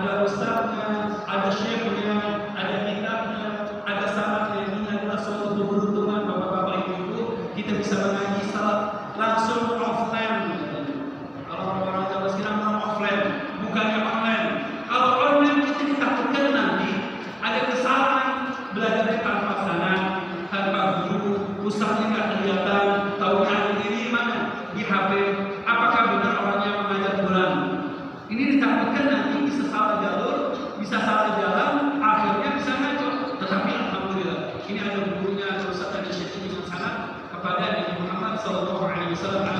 ada ustaznya, ada syekhnya, ada kitabnya, ada sanadnya. Ini adalah suatu keberuntungan bapak-bapak ibu-ibu, kita bisa mengaji salat langsung offline. Kalau orang Jawa sekarang offline, bukannya online. Kalau online kita ditakutkan nanti ada kesalahan, belajar tanpa sana, tanpa guru, ustaznya nggak kelihatan, tahunya ada diri mana di HP. Apakah benar orangnya mengajar bulan? Ini ditakutkan nanti bisa salah jalur, bisa salah jalan, akhirnya bisa ngaco. Tetapi alhamdulillah, ini ada gurunya, ada ustaz, ada syekh dengan sanad kepada Nabi Muhammad sallallahu alaihi wasallam.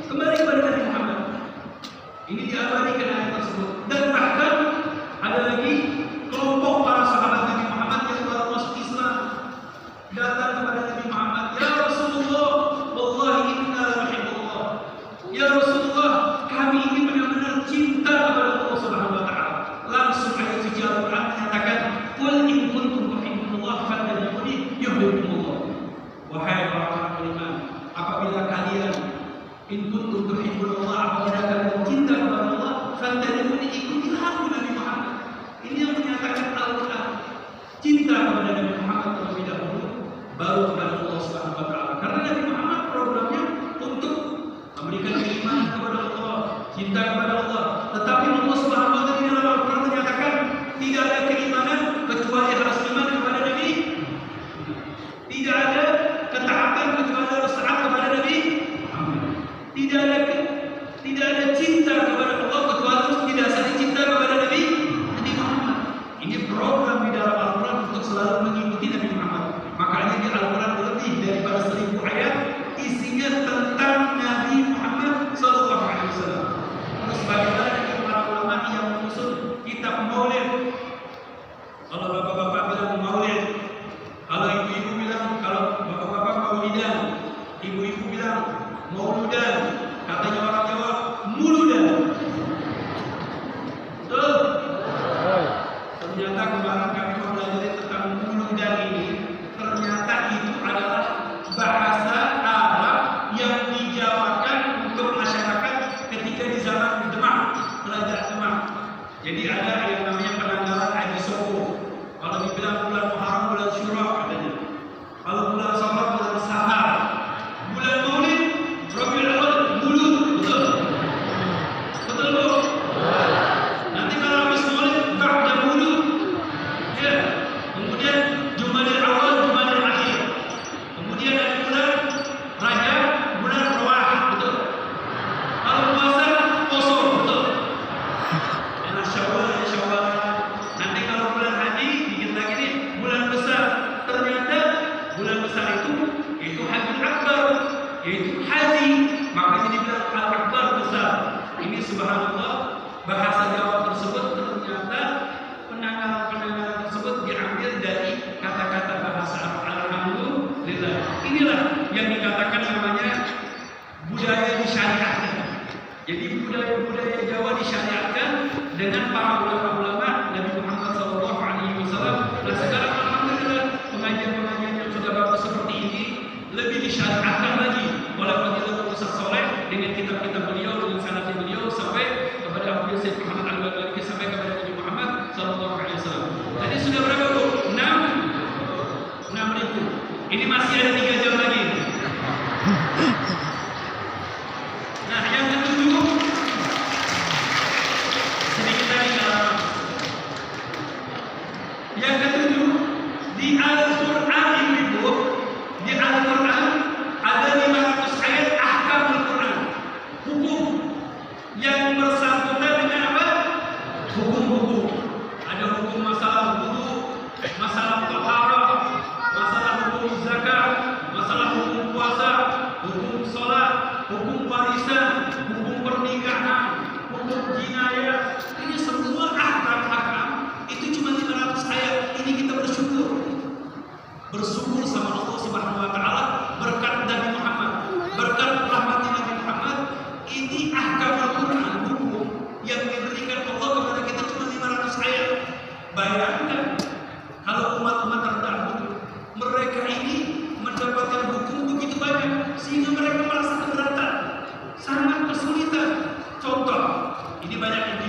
Kembali kepada Nabi Muhammad. Ini diabadikan ayat tersebut. Dan bahkan ada lagi kelompok para sahabat Nabi Muhammad yang baru masuk Islam datang kepada Nabi Muhammad, ya Rasulullah, wallahi inna la nuhibbullah. Ya Rasulullah, kami ini benar-benar cinta kepada Allah Subhanahu wa taala. Langsung ayat suci Al-Qur'an menyatakan, "Qul in kuntum tuhibbunallah fattabi'uni yuhibbukumullah." Wahai orang-orang beriman, apabila kalian in kuntum tuhibbunallah, apabila kalian cinta kepada Allah, fattabi'uni, ikutilah aku Nabi Muhammad. Ini yang menyatakan Al-Qur'an. Cinta kepada Nabi Muhammad terlebih dahulu, baru kepada Allah Subhanahu wa taala. Karena Nabi Muhammad programnya untuk memberikan keimanan kepada Allah, cinta kepada Allah. Tetapi Allah Subhanahu wa taala di dalam Al-Qur'an menyatakan tidak ada keimanan kecuali harus iman kepada Nabi. Tidak ada ketaatan kecuali harus taat kepada Nabi. Tidak ada cinta kepada Allah kecuali harus didasari cinta kepada Nabi Muhammad. Ini program di dalam Al-Qur'an untuk selalu mengikuti Nabi Muhammad. Makanya di Al-Qur'an lebih daripada 1000 ayat isinya tentang Nabi Muhammad sallallahu alaihi wasallam. Terus bagaimana dengan para ulama yang menyusun kitab Maulid? Kalau bapak-bapak bilang Maulid, kalau ibu-ibu bilang, kalau bapak-bapak Maulidan, ibu-ibu bilang Mauludan, katanya orang Jawa Muludan. Betul? Ternyata kemarin kami mempelajari tentang Muludan ini, ternyata itu adalah bahasa Arab yang dijawakan untuk masyarakat ketika di zaman Demak, belajar Demak. Jadi ada yang namanya penanggalan Haji Soko. Kalau dibilang bulan Muharram, bulan Syura katanya. Kalau bulan Safar, bulan Sahar. Bulan Maulid, Rabiul Awal, Mulud, betul? Betul bu? Nanti kalau habis Maulid, ba'da Mulud. Ya. Kemudian Jumadil Awal, Jumadil Akhir. Kemudian ada bulan Rajab, bulan Rawah, betul? Kalau puasa, Poso, betul? Enak Syawal, Syawal. Nanti kalau bulan haji, dikit lagi nih, bulan besar. Ternyata bulan besar itu Haji Akbar, yaitu haji. Makanya dibilang Al-Akbar besar. Ini subhanallah, bahasa Jawa tersebut ternyata penanggalan tersebut diambil dari kata-kata bahasa Arab. Alhamdulillah. Inilah yang dikatakan namanya budaya disyariatkan. Jadi budaya Jawa disyariatkan dengan para ulama-ulama Nabi Muhammad sallallahu alaihi wasallam. Nah sekarang alhamdulillah pengajian-pengajian yang sudah bagus seperti ini lebih disyariatkan lagi oleh Fadilatul Ustaz Saleh dengan kitab-kitab beliau, dengan sanad beliau sampai kepada Abu Sayyid Muhammad Al-Ghazali, sampai kepada Nabi Muhammad sallallahu alaihi wasallam. Tadi sudah berapa bu? 6.000. Ini masih ada 3 jam lagi. Nah yang ketujuh, sedikit lagi kalau yang ketujuh, di Al-Quran ibu, di Al-Quran ada 500 ayat ahkamul Quran, hukum yang bersangkutan dengan apa? Hukum-hukum. Ada hukum masalah wudu, masalah taharah, masalah hukum zakat, masalah hukum puasa, hukum sholat, hukum warisan, hukum pernikahan, hukum jinayah. Ini semua ahkam-ahkam itu cuma 500 ayat. Ini kita bersyukur sama Allah Subhanahu wa taala berkat Nabi Muhammad, berkat rahmat Nabi Muhammad. Ini ahkam Al-Quran, hukum yang diberikan Allah kepada kita cuma 500 ayat. Bayangkan kalau umat-umat terdahulu mereka ini mendapatkan hukum begitu banyak sehingga mereka merasa keberatan, sangat kesulitan. Contoh, ini banyak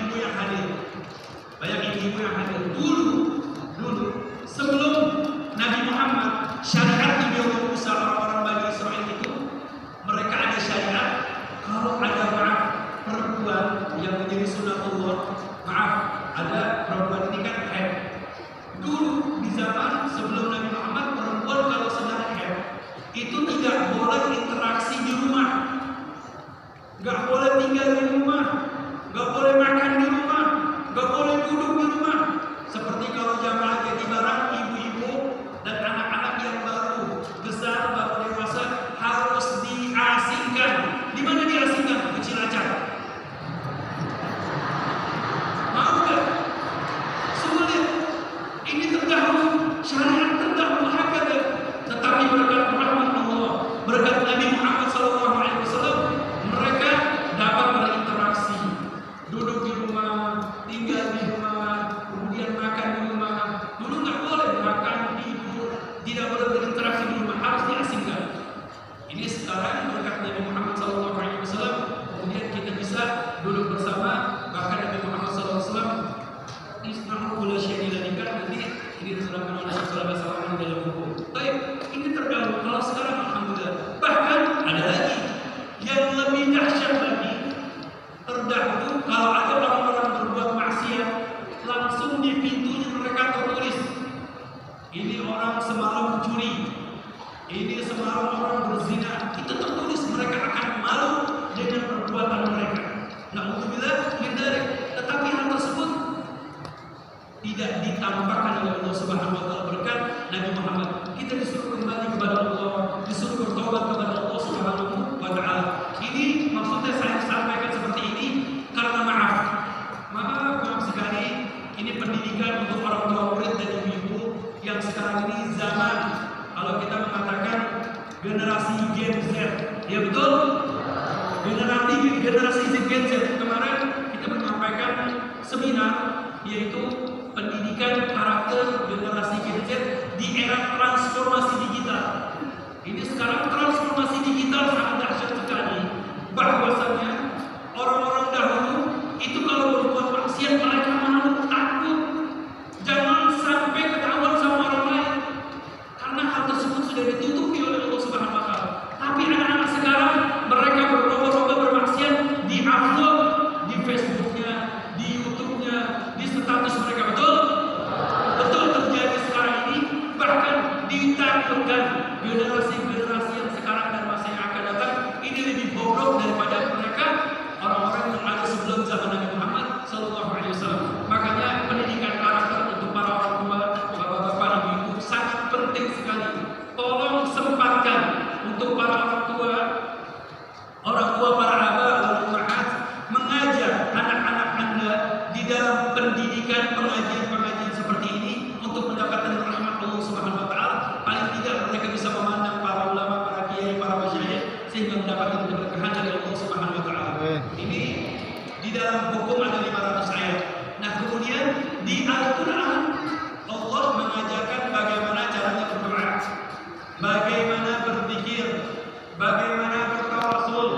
pernah ada dulu sebelum Nabi Muhammad, syariat yang diumumkan orang-orang Bani Israel itu, mereka ada syariat kalau ada maaf perempuan yang menjadi sunatullah, maaf ada perempuan ini kan haid. Dulu di zaman sebelum Nabi Muhammad, perempuan kalau sedang haid itu tidak boleh interaksi di rumah, nggak boleh tinggal di rumah, nggak boleh makan di rumah, nggak boleh duduk di rumah. Seperti kalau jamaah jadi barang, ibu-ibu dan anak-anak yang baru besar, baru dewasa harus diasingkan. Di mana diasingkan? Ke Cilacap. Mau nggak? Sulit. Ini terdahulu, syariat terdahulu hakada. Tetapi berkat rahmat Allah, berkat Nabi Muhammad SAW, mereka dapat berinteraksi, duduk di rumah, tinggal di rumah, kemudian makan di rumah. Dulu nggak boleh makan, tidur, tidak boleh berinteraksi di rumah, harus diasingkan. Ini sekarang berkat Nabi Muhammad SAW, kemudian kita bisa duduk bersama. Bahkan Nabi Muhammad SAW isnahu kula syai'in nanti ini diserahkan oleh Rasulullah SAW dalam buku. Baik, ini terdahulu. Kalau sekarang alhamdulillah. Bahkan ada lagi yang lebih dahsyat lagi. Terdahulu kalau ada orang-orang berbuat maksiat, langsung di pintunya mereka tertulis, ini orang semalam mencuri, ini semalam orang berzina. Itu tertulis, mereka akan malu dengan perbuatan mereka. Na'udzubillah min dzalik. Tetapi hal tersebut tidak ditampakkan oleh Allah Subhanahu wa taala berkat Nabi Muhammad. Kita disuruh kembali kepada Allah, disuruh bertobat kepada Allah Subhanahu wa taala. Ini maksudnya saya sampaikan seperti ini karena maaf sekali. Ini pendidikan untuk orang tua murid dan ibu-ibu yang sekarang ini zaman, kalau kita mengatakan generasi Gen Z, ya betul? Generasi Gen Z. Kemarin kita menyampaikan seminar yaitu pendidikan karakter generasi Gen Z di era transformasi digital. Ini sekarang transformasi digital sangat dahsyat sekali. Bahwasanya orang-orang dahulu itu kalau berbuat maksiat mereka malu, takut, jangan sampai ketahuan sama orang lain, karena hal tersebut sudah ditutupi oleh Allah Subhanahu wa taala. Tapi anak-anak sekarang mereka berlomba-lomba bermaksiat di upload di Facebooknya, di YouTube-nya, di status mereka. Betul terjadi sekarang ini. Bahkan ditakutkan generasi yang sekarang dan masa yang akan datang ini lebih bobrok daripada mereka orang-orang yang ada sebelum zaman Nabi Muhammad SAW. Makanya pendidikan karakter untuk para orang tua, bapak-bapak, ibu-ibu sangat penting sekali. Tolong sempatkan untuk para orang tua, para abah, para ummahat, mengajar anak-anak Anda di dalam pendidikan pengajian seperti ini untuk mendapatkan rahmat Allah Subhanahu wa taala. Paling tidak mereka bisa memandang para ulama, para kiai, para masyayikh sehingga mendapatkan keberkahan dari Allah Subhanahu wa taala. Ini di dalam hukum ada 500 ayat. Nah, kemudian di Al-Qur'an Allah mengajarkan bagaimana caranya berdoa, bagaimana berzikir, bagaimana bertawasul,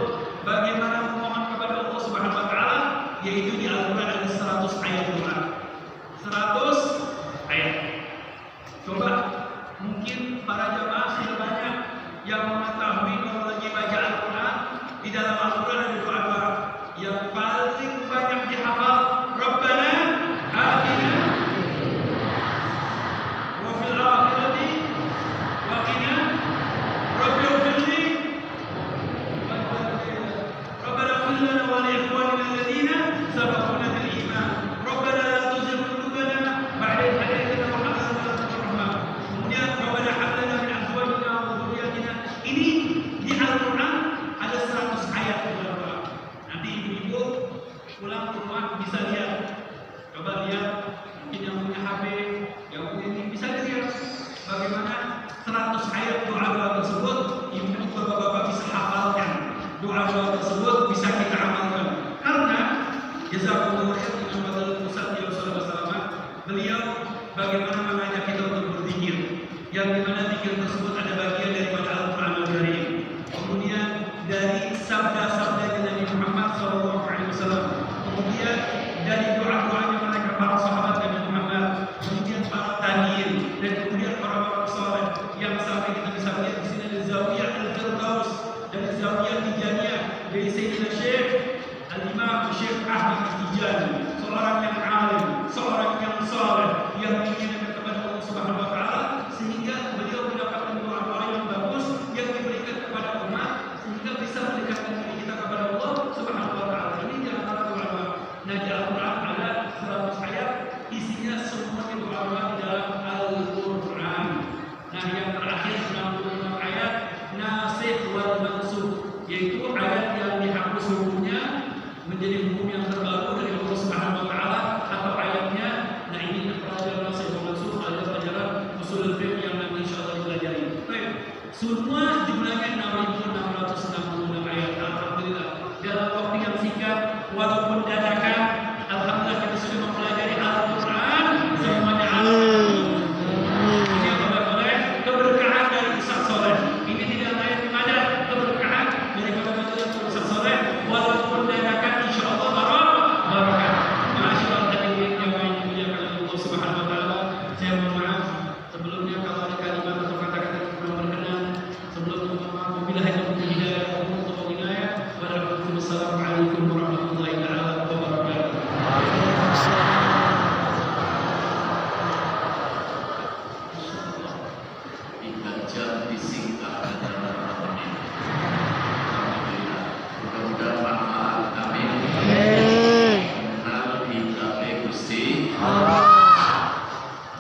bagaimana memohon kepada Allah Subhanahu wa taala, yaitu di Al-Qur'an ada 100 ayat doa. 100 ayat. Coba mungkin para jamaah sudah banyak yang mengetahui kalau lagi baca Al-Qur'an, di dalam Al-Qur'an ada doa-doa yang paling banyak dihafal. Rabbana atina wa fil akhirati wa qina rabbighfirli Rabbana ighfir lana wa li ikhwanina alladhina sabaquna bil iman. Rabbana la tuzigh qulubana ba'da idh hadaytana wa hab lana min ladunka rahmah. Kemudian Rabbana hab lana min azwajina wa dhurriyyatina. Ini di Al-Qur'an ada 100 ayat doa. Nanti ibu-ibu pulang ke rumah bisa lihat. Coba lihat, mungkin yang punya HP, yang punya ini bisa lihat bagaimana 100 ayat doa-doa tersebut. Ibu-ibu, bapak-bapak bisa hafalkan doa-doa tersebut, bisa kita amalkan. Karena jazakumullah khair dengan Fadilul Ustaz Sallallahu, beliau bagaimana mengajak kita untuk berzikir, yang dimana zikir tersebut ada bagian daripada Al-Quran Al-Karim, kemudian dari sabda-sabda Nabi Muhammad SAW, kemudian dari doa-doanya mereka para sahabat Nabi Muhammad Al-Imam Syekh Ahmad Tijani, seorang yang alim, seorang yang saleh, yang menginginkan kepada Allah Subhanahu wa taala, sehingga beliau mendapatkan doa-doa yang bagus yang diberikan kepada umat, sehingga bisa mendekatkan diri kita kepada Allah Subhanahu wa taala. Ini di antara doa-doa. Nah, di Al-Qur'an ada 100 ayat, isinya semuanya doa-doa di dalam Al-Qur'an. Nah, yang terakhir 66 ayat nasikh wal mansukh, yaitu ayat yang dihapus hukumnya menjadi hukum yang terbaru dari Allah Subhanahu wa taala, atau ayatnya. Nah, ini pelajaran nasikh wal mansukh, pelajaran usul fiqh yang nanti insyaallah pelajari. Baik, semua jumlahnya 6.666 ayat. Alhamdulillah, dalam waktu yang singkat walaupun dadakan, alhamdulillah kita sudah mempelajari Al-Qur'an semuanya. Ini apa-apa keberkahan dari Ustaz Soleh. Ini tidak lain pada keberkahan daripada majelis Ustaz Soleh, walaupun dadakan insyaallah barakah. Masyaallah, hadirin yang dimuliakan Allah Subhanahu wa taala. Saya mohon maaf sebelumnya kalau ada kalimat atau kata-kata yang kurang berkenan. Sebelumnya mohon maaf. Wabillahi taufiq wal hidayah. Wassalamualaikum warahmatullahi wabarakatuh. Jam disingkat.